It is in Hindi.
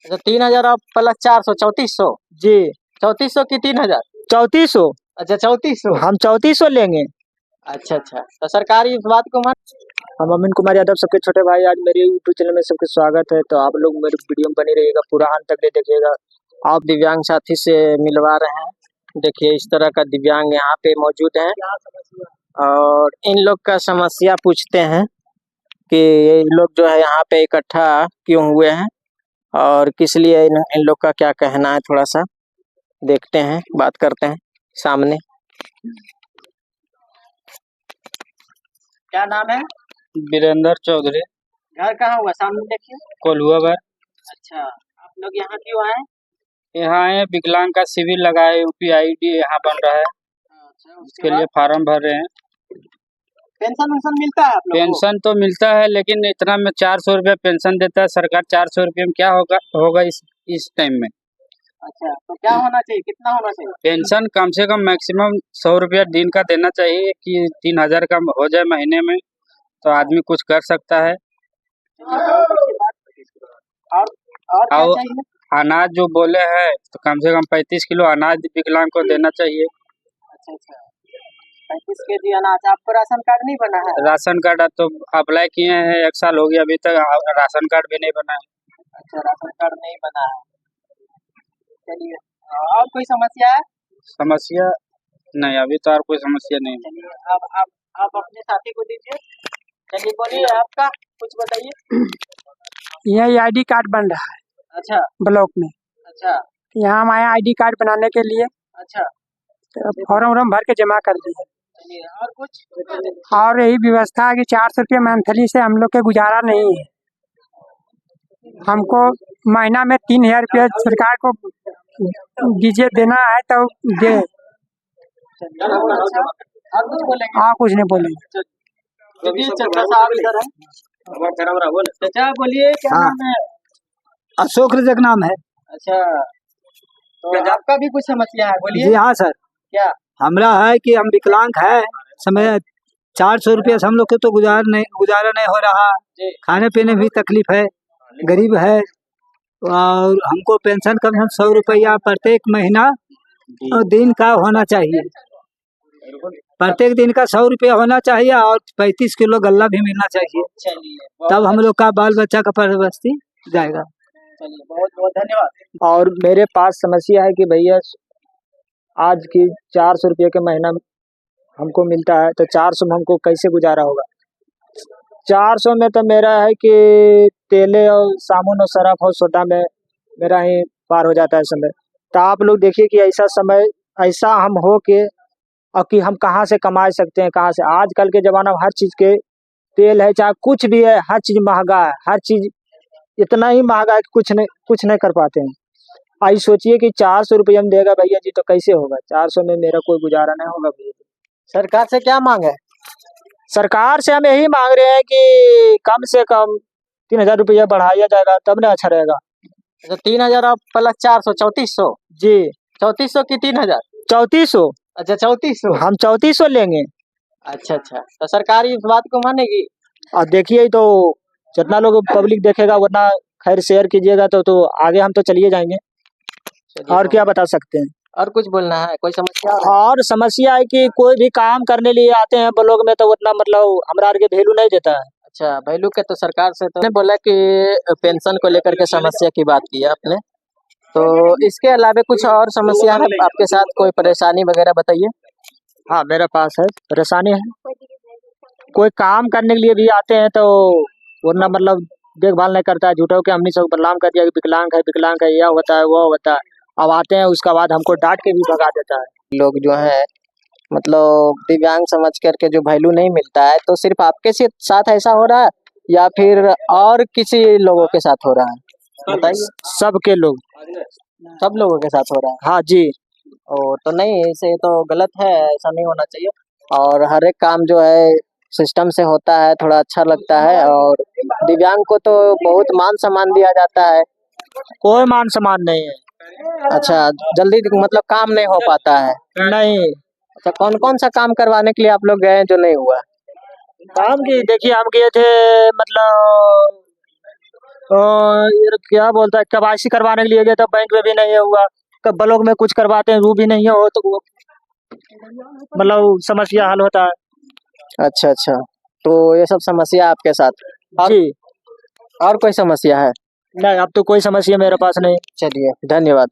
अच्छा 3,000 और प्लस 400 3400। जी 3400 की 3,000। 3400। अच्छा 3400। हम 3400 लेंगे। अच्छा अच्छा, तो सरकार इस बात को मान। हम अमिन कुमार यादव, सबके छोटे भाई। आज मेरे यूट्यूब चैनल में सबके स्वागत है। तो आप लोग मेरे वीडियो में बने रहिएगा, पूरा अंत तक देखिएगा। आप दिव्यांग साथी से मिलवा रहे हैं। देखिए इस तरह का दिव्यांग यहाँ पे मौजूद है और इन लोग का समस्या पूछते हैं कि ये लोग जो है यहाँ पे इकट्ठा क्यों हुए हैं और किस लिए इन लोग का क्या कहना है। थोड़ा सा देखते हैं, बात करते हैं सामने। क्या नाम है? वीरेंद्र चौधरी। घर कहाँ हुआ? सामने देखिए। कोल्हुआ घर। अच्छा, आप लोग यहाँ क्यों आए? यहाँ है विकलांग का शिविर लगा है, UPID यहाँ बन रहा है। अच्छा, उसके लिए फार्म भर रहे हैं। पेंशन वेंशन मिलता है आप लोग को? पेंशन तो मिलता है, लेकिन इतना में 400 रुपया पेंशन देता है सरकार। 400 रुपये में क्या होगा इस टाइम में। अच्छा, तो क्या होना चाहिए, कितना होना चाहिए? पेंशन कम से कम मैक्सिमम 100 रुपया दिन का देना चाहिए कि 3,000 का हो जाए महीने में, तो आदमी कुछ कर सकता है। और क्या चाहिए? अनाज जो बोले हैं तो कम से कम 35 किलो अनाज विकलांग को देना चाहिए। अच्छा अच्छा, 35 केजी अनाज। आपको राशन कार्ड नहीं बना है? राशन कार्ड तो अप्लाई किए हैं, 1 साल हो गया, अभी तक राशन कार्ड भी नहीं बना है। अच्छा, राशन कार्ड नहीं बना है। चलिए, और कोई समस्या है? समस्या नहीं, अभी तो और कोई समस्या नहीं। चलिए, अब आप अपने साथी को दीजिए। चलिए बोलिए, आपका कुछ बताइए। यह ID कार्ड बन रहा है अच्छा ब्लॉक में। अच्छा यहाँ हम आए ID कार्ड बनाने के लिए। अच्छा, तो फॉर्म भर के जमा कर दिए। चलिए और कुछ? और यही व्यवस्था है कि 400 रुपये मंथली से हम लोग के गुजारा नहीं है। हमको महीना में 3,000 रुपया सरकार को दीजिए, देना है तो दे। अच्छा, और कुछ बोलेंगे? हाँ, कुछ नहीं बोलेंगे। देखिए चाचा साहब इधर है। चाचा बोलिए, क्या हाँ। नाम है? अशोक रजक नाम है। अच्छा, तो आपका भी कुछ समस्या है, बोलिए। जी हाँ सर, क्या? हमरा है कि हम विकलांग है समय 400 रुपये से हम लोग के तो गुजारा नहीं हो रहा। जी। खाने पीने भी तकलीफ है, गरीब है। और हमको पेंशन कम से कम 100 रुपया प्रत्येक महीना और दिन का होना चाहिए। प्रत्येक दिन का 100 रुपया होना चाहिए और 35 किलो गल्ला भी मिलना चाहिए, चलिए तब हम लोग का बाल बच्चा का परवरिश जाएगा। चलिए, बहुत बहुत धन्यवाद। और मेरे पास समस्या है कि भैया आज की 400 रुपये के महीना हमको मिलता है, तो 400 में हमको कैसे गुजारा होगा। 400 में तो मेरा है कि तेले और साबुन और सरफ और सोडा में मेरा ही पार हो जाता है समय। तो आप लोग देखिए कि ऐसा समय ऐसा हम हो के और कि हम कहाँ से कमा सकते हैं, कहाँ से। आजकल के ज़माना में हर चीज़ के तेल है, चाहे कुछ भी है, हर चीज़ महंगा है। हर चीज़ इतना ही महंगा है कि कुछ नहीं कर पाते हैं। आई सोचिए कि 400 रुपये में देगा भैया जी, तो कैसे होगा। 400 में मेरा कोई गुजारा नहीं होगा भैया जी। सरकार से क्या मांग है? सरकार से हम यही मांग रहे हैं कि कम से कम 3,000 रुपया बढ़ाया जाएगा, तब ना अच्छा रहेगा। तो 3,000 और प्लस 400 3400। जी 3400 की 3,000। 3400। अच्छा 3400। हम 3400 लेंगे। अच्छा अच्छा, तो सरकार इस बात को मानेगी? और देखिए तो जितना लोग पब्लिक देखेगा उतना खैर शेयर कीजिएगा, तो आगे हम तो चलिए जाएंगे। और क्या बता सकते हैं। और कुछ बोलना है? कोई समस्या है? और समस्या है कि कोई भी काम करने लिए आते हैं ब्लॉक में, तो उतना मतलब हमरा के वैल्यू नहीं देता है। अच्छा, वैल्यू के तो सरकार से तो नहीं बोला कि पेंशन को लेकर के समस्या की बात की है आपने, तो इसके अलावा कुछ और समस्या है आपके साथ? कोई परेशानी वगैरह बताइए। हाँ, मेरे पास है, परेशानी है। कोई काम करने के लिए भी आते हैं तो वरना मतलब देखभाल नहीं करता है, झूठों के हमने सब बदनाम कर दिया कि विकलांग है, यह होता है वो होता है। अब आते हैं उसका बाद हमको डांट के भी भगा देता है। लोग जो है मतलब दिव्यांग समझ करके जो वैल्यू नहीं मिलता है, तो सिर्फ आपके साथ ऐसा हो रहा है या फिर और किसी लोगों के साथ हो रहा है, बताइए। सबके लोग, सब लोगों के साथ हो रहा है? हाँ जी। और तो नहीं, ऐसे तो गलत है, ऐसा नहीं होना चाहिए। और हर एक काम जो है सिस्टम से होता है, थोड़ा अच्छा लगता है। और दिव्यांग को तो बहुत मान सम्मान दिया जाता है। कोई मान सम्मान नहीं है। अच्छा, जल्दी मतलब काम नहीं हो पाता है? नहीं, अच्छा, कौन कौन सा काम करवाने के लिए आप लोग गए जो नहीं हुआ? काम की देखिए हम गए थे, मतलब ये क्या बोलता है, केवाईसी करवाने के लिए गए तो बैंक में भी नहीं हुआ, कब ब्लॉक में कुछ करवाते हैं वो भी नहीं हो, तो वो मतलब समस्या हल होता है। अच्छा अच्छा, तो ये सब समस्या आपके साथ और जी और कोई समस्या है? नहीं, अब तो कोई समस्या मेरे पास नहीं। चलिए, धन्यवाद।